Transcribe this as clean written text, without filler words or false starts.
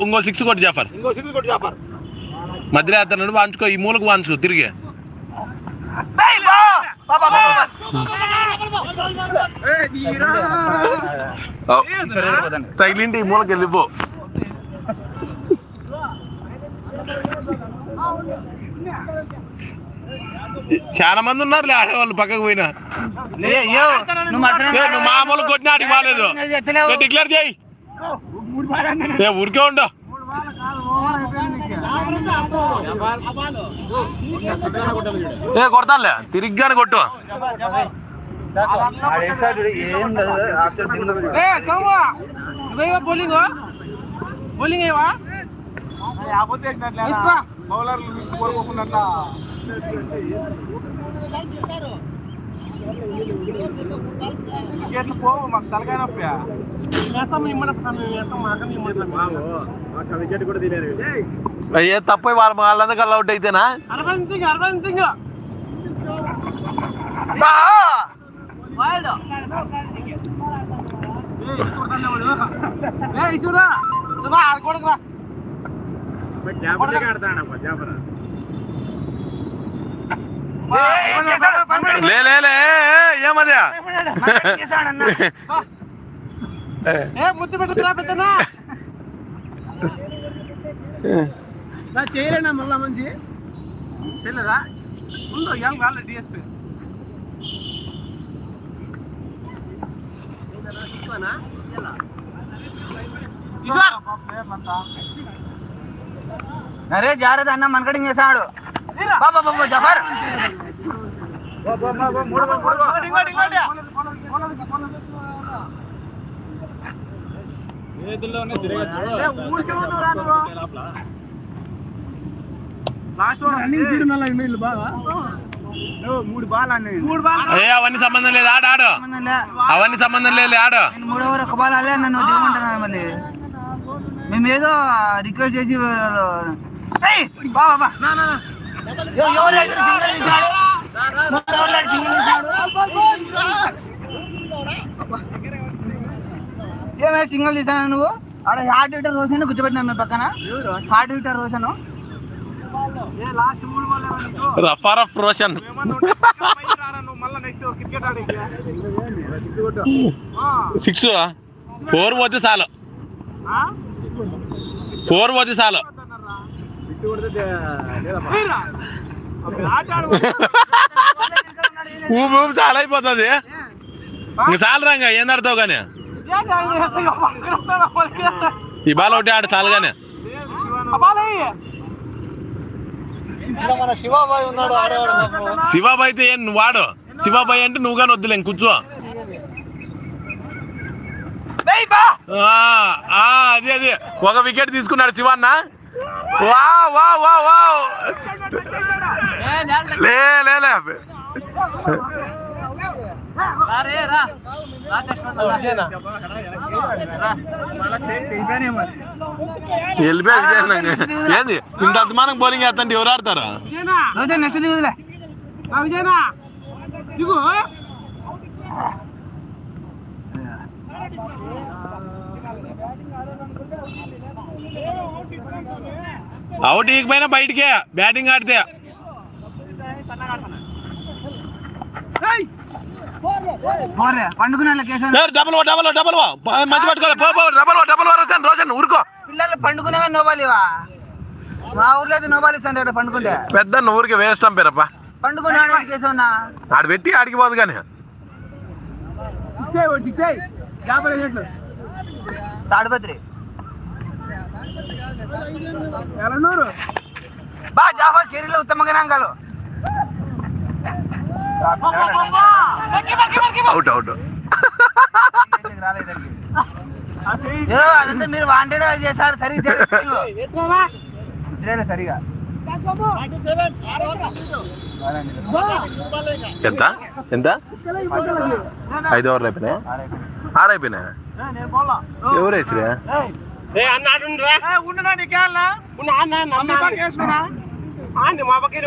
ఇంకో 6 కొట్టి జాఫర్, మధ్యలో అతను వాంచుకో, ఈ మూలకు వాంచుకో తిరిగి. తగిలింటి ఈ మూలకి వెళ్ళిపో. చాలా మంది ఉన్నారు ఆడేవాళ్ళు పక్కకు పోయినా. నువ్వు మామూలు కొట్టినా అడిగి బాగాలేదు, డిక్లేర్ చేయి. ఊరికే ఉండవు. కొడతానులే, తిరిగ్గానే కొట్టు. మాకు తలకాయ నొప్పి. అయ్యే తప్ప వాళ్ళందరికీ అవుట్ అయితేనా? లే ఏమదా ముద్దు పెట్టుకున్నా చేయలేనా మళ్ళా మంచి చేయలేదా? ఉండు ఏం కాలేదు డిఎస్పీ అరే జాగ్రత్త అన్న, మన కటింగ్ చేసాడు బాబా బాబు జఫర్. అవన్నీ సంబంధం లేదు, ఆడు అవన్నీ సంబంధం లేదు, ఆడు. 3 ఓవర్ 1 బాల్ ఆడే నన్ను దిగమంటున్నా. మళ్ళీ మేమేదో రిక్వెస్ట్ చేసి ఏమే సింగిల్ తీసాను నువ్వు. ఆడ హార్ట్ హీటర్ రోషన్ కూర్చోబెట్టినా మేము పక్కన. హార్ట్ హీటర్ రోషన్ రఫారఫ్ రోషన్ 6 4 పోతే చాలు, 4 పోతే చాలు. ఊపి ఊపి చాలా అయిపోతుంది. ఇంక చాలు రంగా ఏం ఆడతావు కానీ ఈ బాల్ ఒకటి ఆడు చాలు కానీ. శివాబాయ్ అయితే ఏం నువ్వు ఆడు. శివాబాయ్ అంటే నువ్వు కానీ వద్దులే కూర్చో. అదే అదే 1 వికెట్ తీసుకున్నాడు శివన్న. వా వా వా వా లే ఏంది ఇంత అద్మానం బౌలింగ్ వేస్తంటే ఎవరు ఆడతారా? అవుట్ ఇకపోయినా బయటికే బ్యాటింగ్ ఆడితే. డబల్ మంచి పట్టుకోవాలి. రోజన్ ఊరుకో. పిల్లలు పండుకునే నోబాలివా? మా ఊర్లో అయితే నోబాలి ఇస్తాను పండుకుంటే. పెద్ద ఊరికి వేస్ట్ అంపేరప్ప. పండుకున్నాడు ఆడు పెట్టి ఆడికి పోదు కానీ. తాడిపత్రి బా జాఫర్ కేరీలో ఉత్తమ గణాంకాలు. అవుట్ అవుట్ అదంతా మీరు వాంటెడ్ చేశారు. సరిగా సరిగా ఎంత ఎంత 5 ఓవర్లు అయిపోయినాయి, 6 అయిపోయినాయి. ఎవరు వేసిరా? మా పక్కన